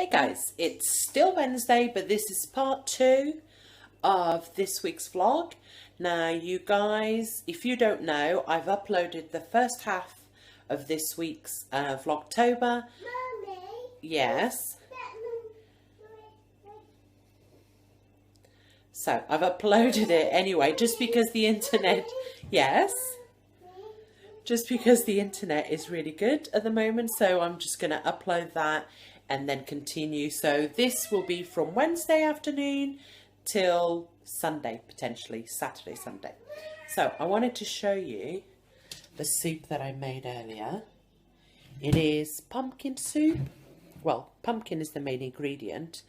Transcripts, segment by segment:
Hey guys, it's still Wednesday, but this is part 2 of this week's vlog. Now you guys, if you don't know, I've uploaded the first half of this week's Vlogtober. Mommy? Yes. So I've uploaded it anyway, just because the internet, yes, just because the internet is really good at the moment. So I'm just going to upload that and then continue. So this will be from Wednesday afternoon till Sunday, potentially Saturday, Sunday. So I wanted to show you the soup that I made earlier. It is pumpkin soup. Well, pumpkin is the main ingredient.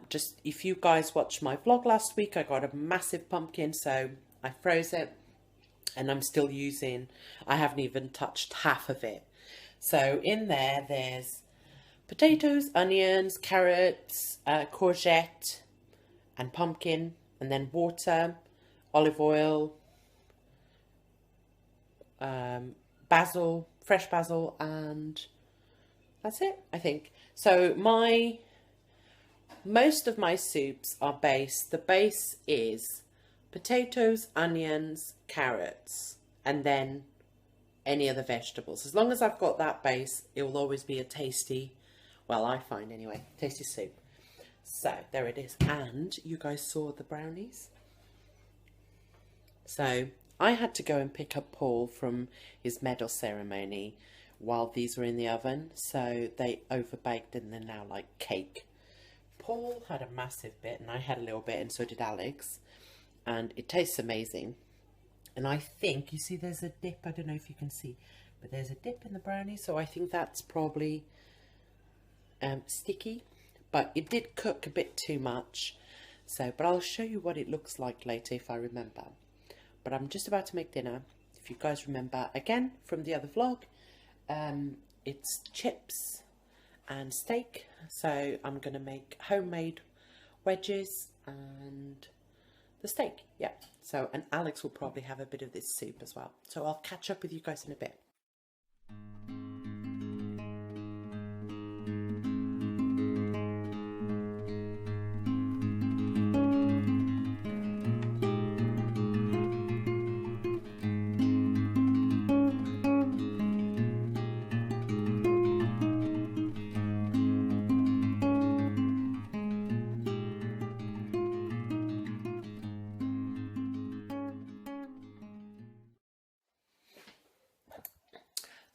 Just if you guys watched my vlog last week, I got a massive pumpkin, so I froze it and I'm still using, I haven't even touched half of it. So in there, there's potatoes, onions, carrots, courgette and pumpkin, and then water, olive oil, basil, fresh basil, and that's it, I think. So most of my soups are the base is potatoes, onions, carrots, and then any other vegetables. As long as I've got that base, it will always be a tasty, well, I find anyway, tasty soup. So there it is. And you guys saw the brownies. So I had to go and pick up Paul from his medal ceremony while these were in the oven. So they overbaked and they're now like cake. Paul had a massive bit and I had a little bit, and so did Alex. And it tastes amazing. And I think, you see there's a dip, I don't know if you can see, but there's a dip in the brownie. So I think that's probably sticky, but it did cook a bit too much. So, but I'll show you what it looks like later if I remember. But I'm just about to make dinner. If you guys remember, again, from the other vlog, it's chips and steak. So I'm going to make homemade wedges and the steak. Yeah. So, and Alex will probably have a bit of this soup as well. So I'll catch up with you guys in a bit.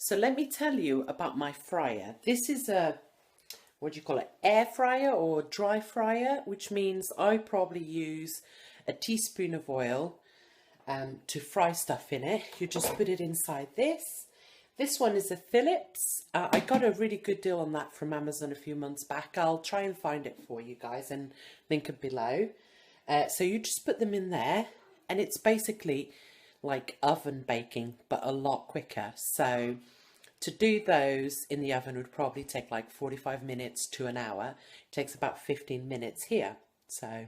So let me tell you about my fryer. This is a, what do you call it, air fryer or dry fryer, which means I probably use a teaspoon of oil to fry stuff in it. You just put it inside this. This one is a Philips. I got a really good deal on that from Amazon a few months back. I'll try and find it for you guys and link it below. So you just put them in there and it's basically like oven baking, but a lot quicker. So to do those in the oven would probably take like 45 minutes to an hour. It takes about 15 minutes here. So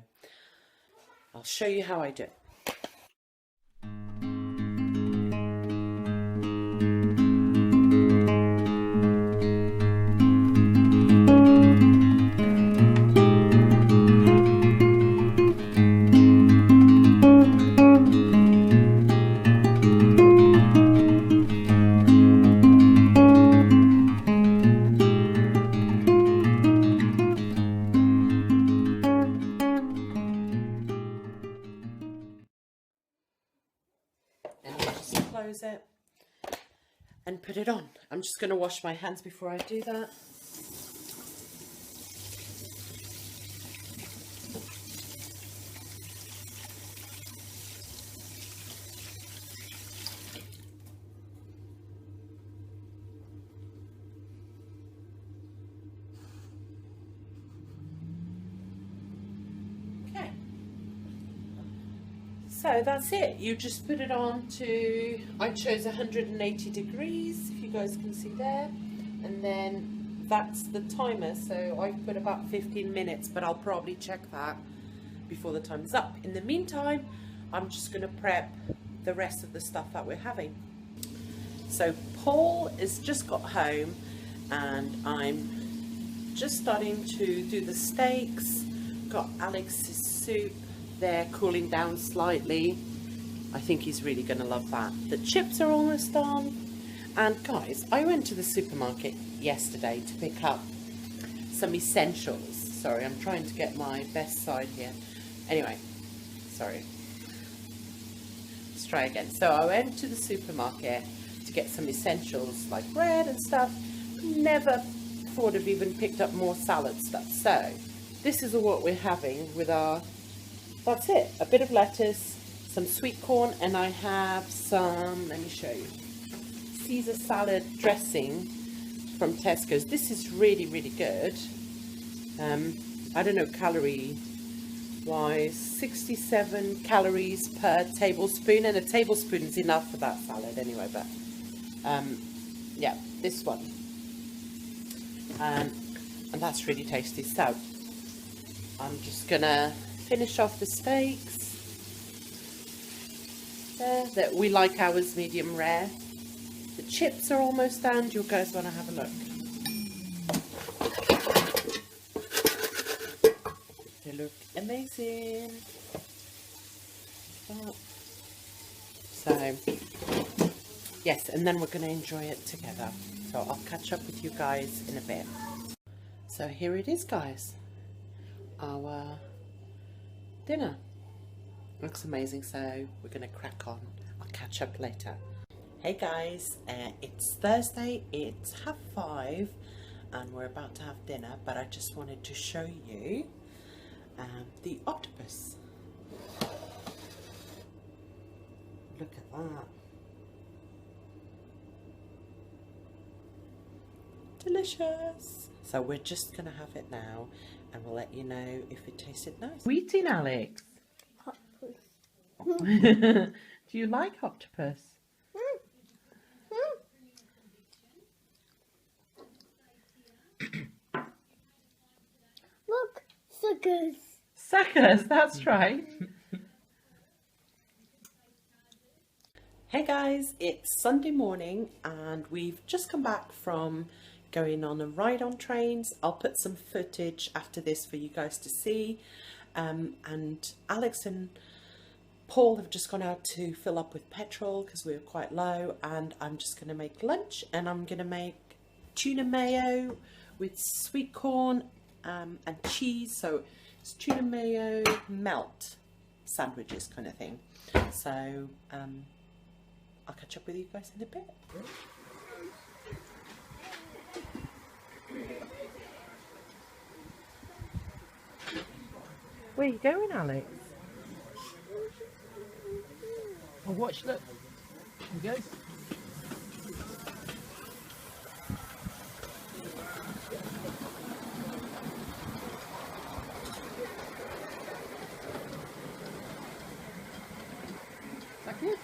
I'll show you how I do it. Close it and put it on. I'm just going to wash my hands before I do that. Okay. So that's it. You just put it on to, I chose 180 degrees, if you guys can see there. And then that's the timer. So I put about 15 minutes, but I'll probably check that before the time's up. In the meantime, I'm just going to prep the rest of the stuff that we're having. So Paul has just got home and I'm just starting to do the steaks. Got Alex's soup there cooling down slightly. I think he's really going to love that. The chips are almost done. And guys, I went to the supermarket yesterday to pick up some essentials. Sorry, I'm trying to get my best side here. Anyway, sorry. Let's try again. So I went to the supermarket to get some essentials like bread and stuff. Never thought of even picked up more salad stuff. So this is what we're having with our, that's it, a bit of lettuce, some sweet corn, and I have some, let me show you, Caesar salad dressing from Tesco's. This is really, really good. I don't know calorie wise, 67 calories per tablespoon, and a tablespoon is enough for that salad anyway, but yeah, this one. And that's really tasty. So I'm just gonna finish off the steaks there, that we like ours medium rare. The chips are almost done. Do you guys want to have a look? They look amazing. So yes, and then we're going to enjoy it together. So I'll catch up with you guys in a bit. So here it is, guys. Our dinner looks amazing. So we're going to crack on. I'll catch up later. Hey guys, it's Thursday, it's 5:30 and we're about to have dinner, but I just wanted to show you the octopus. Look at that. Delicious. So we're just going to have it now and we'll let you know if it tasted nice. What are you eating, Alex? Octopus. Do you like octopus? Look, suckers. Suckers, that's right. Hey guys, it's Sunday morning and we've just come back from going on a ride on trains. I'll put some footage after this for you guys to see. And Alex and Paul have just gone out to fill up with petrol because we were quite low, and I'm just going to make lunch, and I'm going to make tuna mayo with sweet corn and cheese. So it's tuna mayo melt sandwiches kind of thing. So I'll catch up with you guys in a bit. Where are you going, Alex? Oh, watch, look. There he goes. Is that good?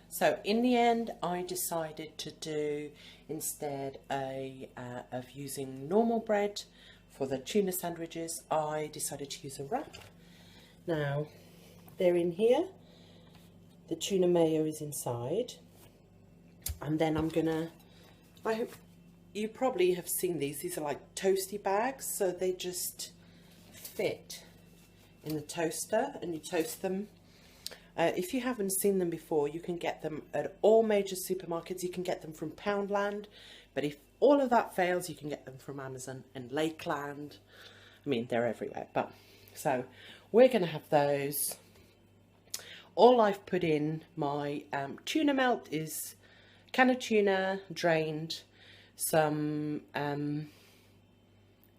So in the end, I decided to do, instead of using normal bread for the tuna sandwiches, I decided to use a wrap. Now, they're in here. The tuna mayo is inside. And then I'm gonna, I hope you probably have seen these. These are like toasty bags, so they just fit in the toaster and you toast them. If you haven't seen them before, you can get them at all major supermarkets. You can get them from Poundland, but if all of that fails, you can get them from Amazon and Lakeland. I mean, they're everywhere. But so we're going to have those. All I've put in my tuna melt is a can of tuna, drained, some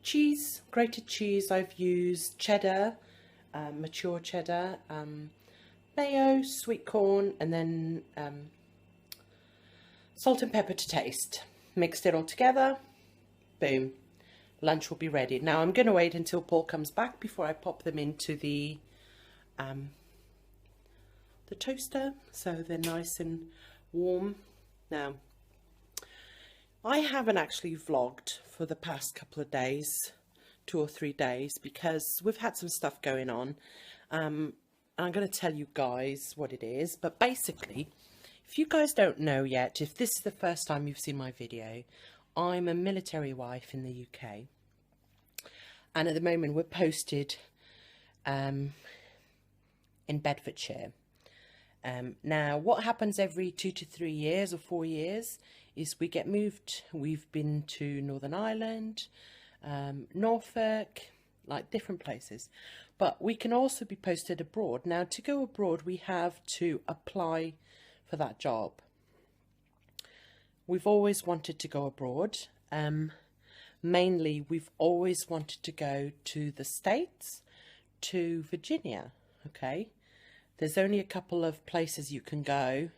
cheese, grated cheese. I've used cheddar, mature cheddar, mayo, sweet corn, and then salt and pepper to taste. Mixed it all together. Boom. Lunch will be ready. Now I'm going to wait until Paul comes back before I pop them into the toaster, so they're nice and warm. Now, I haven't actually vlogged for the past couple of days, 2 or 3 days, because we've had some stuff going on. I'm going to tell you guys what it is, but basically, if you guys don't know yet, if this is the first time you've seen my video, I'm a military wife in the UK, and at the moment we're posted in Bedfordshire. Now, what happens every 2 to 3 years or 4 years is we get moved. We've been to Northern Ireland, Norfolk, like different places. But we can also be posted abroad. Now, to go abroad, we have to apply for that job. We've always wanted to go abroad. Mainly, we've always wanted to go to the States, to Virginia, okay? There's only a couple of places you can go,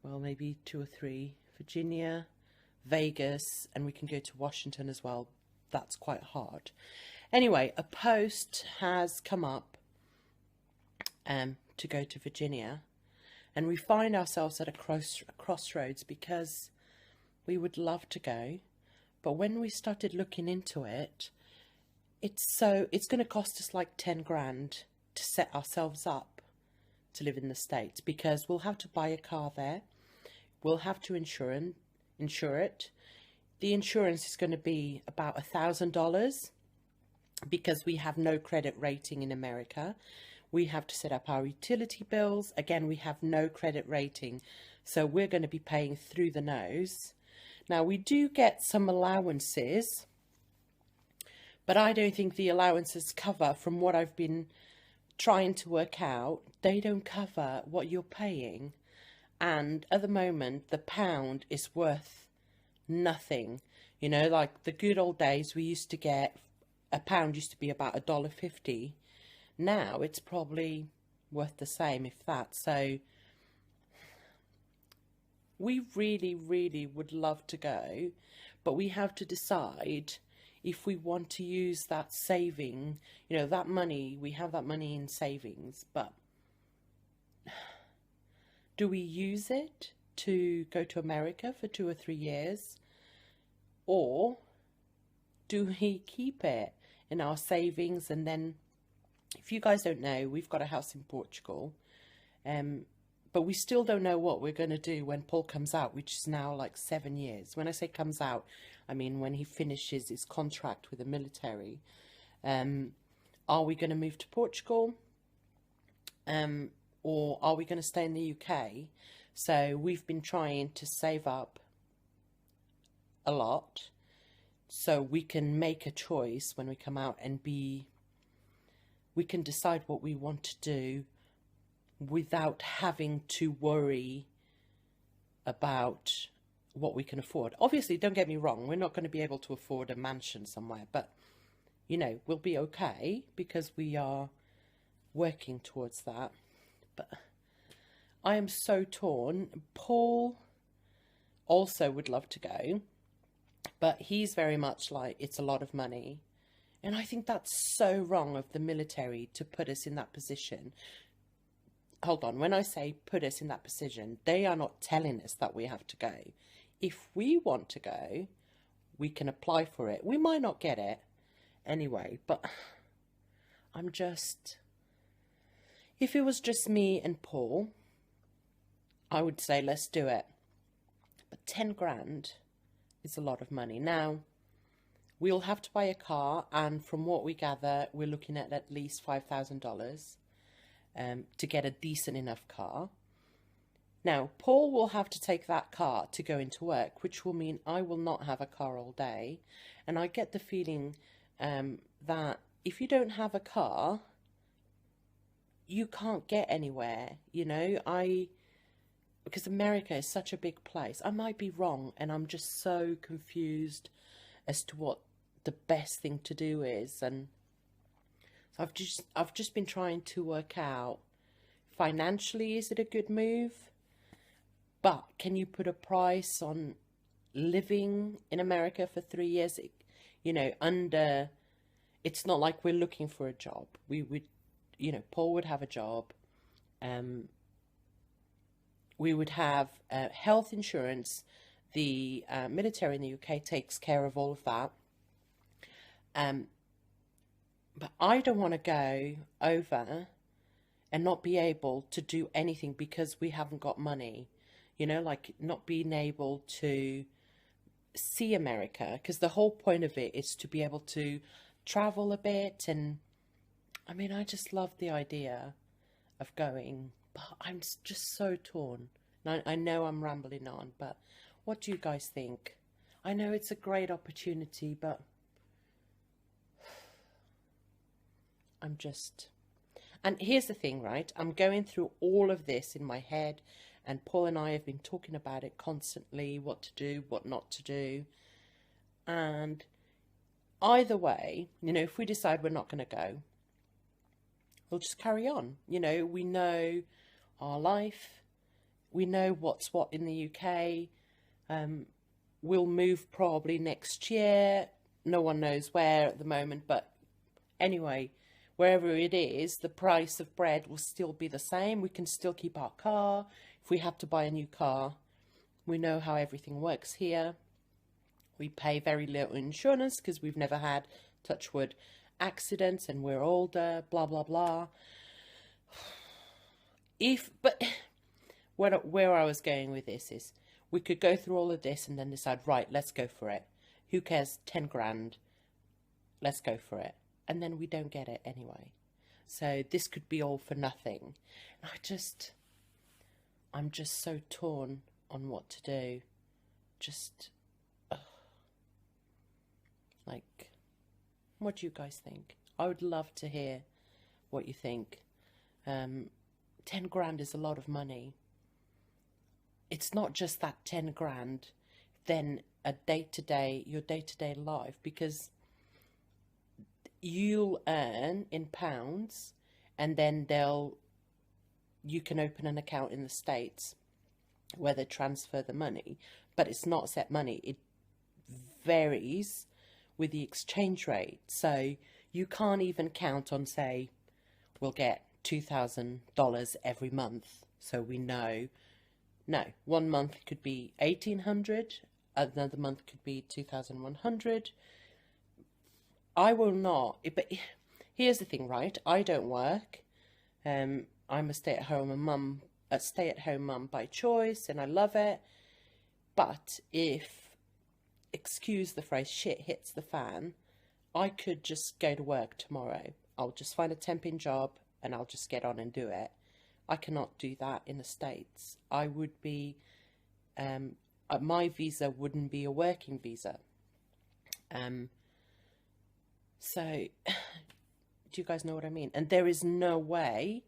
well, maybe 2 or 3, Virginia, Vegas, and we can go to Washington as well. That's quite hard. Anyway, a post has come up to go to Virginia, and we find ourselves at a crossroads because we would love to go, but when we started looking into it, it's going to cost us like 10 grand to set ourselves up to live in the States, because we'll have to buy a car there, we'll have to insure it. The insurance is going to be about $1,000 because we have no credit rating in America. We have to set up our utility bills. Again, we have no credit rating, so we're going to be paying through the nose. Now, we do get some allowances, but I don't think the allowances cover, from what I've been trying to work out, they don't cover what you're paying. And at the moment, the pound is worth nothing. You know, like the good old days, we used to get, a pound used to be about $1.50. Now it's probably worth the same, if that. So we really, really would love to go, but we have to decide if we want to use that saving, you know, that money. We have that money in savings, but do we use it to go to America for 2 or 3 years? Or do we keep it in our savings? And then, if you guys don't know, we've got a house in Portugal, but we still don't know what we're going to do when Paul comes out, which is now like 7 years. When I say comes out, I mean when he finishes his contract with the military. Are we going to move to Portugal? Or are we going to stay in the UK? So we've been trying to save up a lot so we can make a choice when we come out, and we can decide what we want to do without having to worry about what we can afford. Obviously, don't get me wrong, we're not going to be able to afford a mansion somewhere, but you know, we'll be okay because we are working towards that. But I am so torn. Paul also would love to go, but he's very much like, it's a lot of money. And I think that's so wrong of the military to put us in that position. Hold on, when I say put us in that position, they are not telling us that we have to go. If we want to go, we can apply for it. We might not get it anyway, but I'm just... If it was just me and Paul, I would say let's do it. But 10 grand is a lot of money. Now, we'll have to buy a car, and from what we gather, we're looking at least $5,000 to get a decent enough car. Now, Paul will have to take that car to go into work, which will mean I will not have a car all day. And I get the feeling that if you don't have a car, you can't get anywhere. You know, because America is such a big place. I might be wrong, and I'm just so confused as to what the best thing to do is. And so I've just been trying to work out, financially, is it a good move? But can you put a price on living in America for 3 years? You know, under, it's not like we're looking for a job. We would, you know, Paul would have a job. We would have health insurance. The military in the UK takes care of all of that. But I don't want to go over and not be able to do anything because we haven't got money. You know, like not being able to see America, because the whole point of it is to be able to travel a bit. And I mean, I just love the idea of going, but I'm just so torn. And I know I'm rambling on, but what do you guys think? I know it's a great opportunity, but I'm just... And here's the thing, right? I'm going through all of this in my head, and Paul and I have been talking about it constantly, what to do, what not to do. And either way, you know, if we decide we're not going to go, we'll just carry on. You know, we know our life. We know what's what in the UK. We'll move probably next year. No one knows where at the moment, but anyway, wherever it is, the price of bread will still be the same. We can still keep our car. If we have to buy a new car, we know how everything works here. We pay very little insurance because we've never had, touch wood, accidents, and we're older, blah, blah, blah. But where I was going with this is, we could go through all of this and then decide, right, let's go for it. Who cares, 10 grand, let's go for it. And then we don't get it anyway. So this could be all for nothing. I'm just so torn on what to do. Like, what do you guys think? I would love to hear what you think. 10 grand is a lot of money. It's not just that 10 grand, then your day-to-day life, because you'll earn in pounds, and then you can open an account in the States where they transfer the money, but it's not set money. It varies with the exchange rate. So you can't even count on, say, we'll get $2,000 every month. So we know, no, 1 month could be 1,800, another month could be 2,100. I will not, but here's the thing, right? I don't work. I'm a stay-at-home mum by choice, and I love it. But if, excuse the phrase, shit hits the fan, I could just go to work tomorrow. I'll just find a temping job and I'll just get on and do it. I cannot do that in the States. I would be, my visa wouldn't be a working visa. So, do you guys know what I mean? And there is no way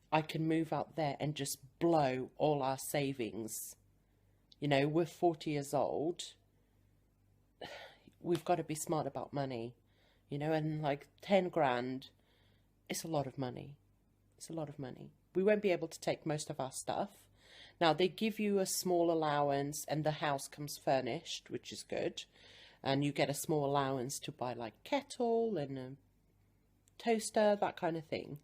I can move out there and just blow all our savings. You know, we're 40 years old. We've got to be smart about money, you know, and like 10 grand, it's a lot of money. It's a lot of money. We won't be able to take most of our stuff. Now, they give you a small allowance and the house comes furnished, which is good. And you get a small allowance to buy like kettle and a toaster, that kind of thing.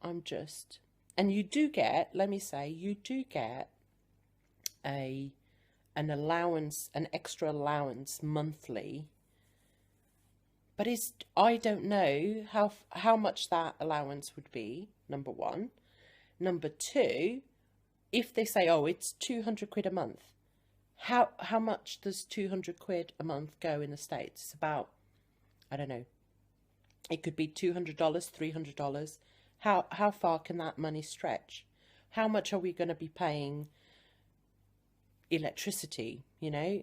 And you do get, let me say, you do get an allowance, an extra allowance monthly. But I don't know how much that allowance would be, number one. Number two, if they say, oh, it's 200 quid a month, how much does 200 quid a month go in the States? It's about, I don't know, it could be $200, $300. How far can that money stretch? How much are we going to be paying electricity, you know?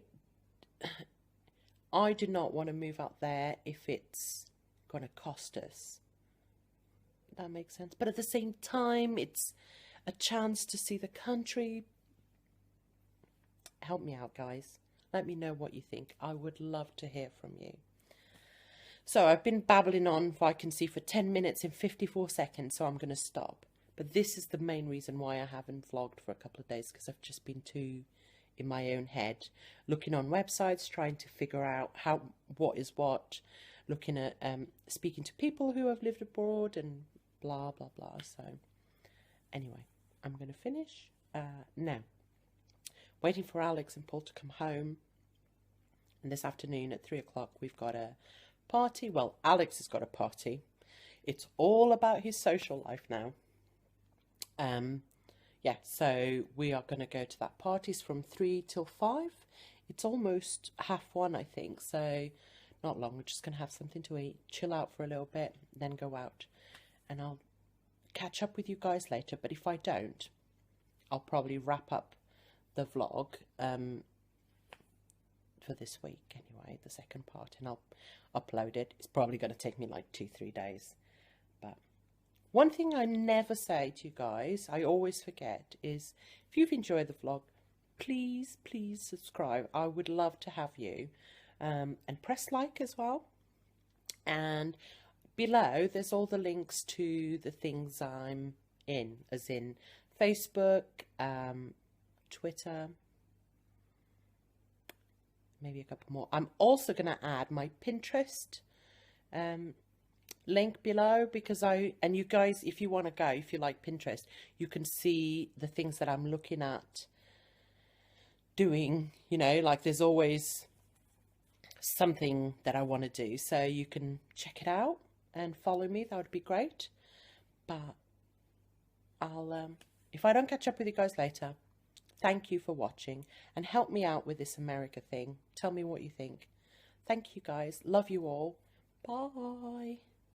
I do not want to move out there if it's going to cost us. That makes sense. But at the same time, it's a chance to see the country. help me out, guys. Let me know what you think. I would love to hear from you. So I've been babbling on, if I can see, for 10 minutes and 54 seconds, so I'm going to stop. But this is the main reason why I haven't vlogged for a couple of days, because I've just been too in my own head, looking on websites, trying to figure out what is what, looking at speaking to people who have lived abroad and blah blah blah. So anyway, I'm going to finish now. Waiting for Alex and Paul to come home, and this afternoon at 3 o'clock we've got a party. Well, Alex has got a party. It's all about his social life now. Yeah, so we are going to go to that party. It's from 3 till 5. It's almost 1:30, I think, so not long. We're just going to have something to eat, chill out for a little bit, then go out. And I'll catch up with you guys later. But if I don't, I'll probably wrap up the vlog for this week anyway, the second part, and I'll upload it. It's probably going to take me like 2-3 days. But one thing I never say to you guys, I always forget, is if you've enjoyed the vlog, please subscribe. I would love to have you, and press like as well. And below there's all the links to the things I'm in, as in Facebook, Twitter, maybe a couple more. I'm also going to add my Pinterest link below, because and you guys, if you want to go, if you like Pinterest, you can see the things that I'm looking at doing, you know, like there's always something that I want to do, so you can check it out and follow me. That would be great. But I'll if I don't catch up with you guys later, thank you for watching, and help me out with this America thing. Tell me what you think. Thank you guys. Love you all. Bye.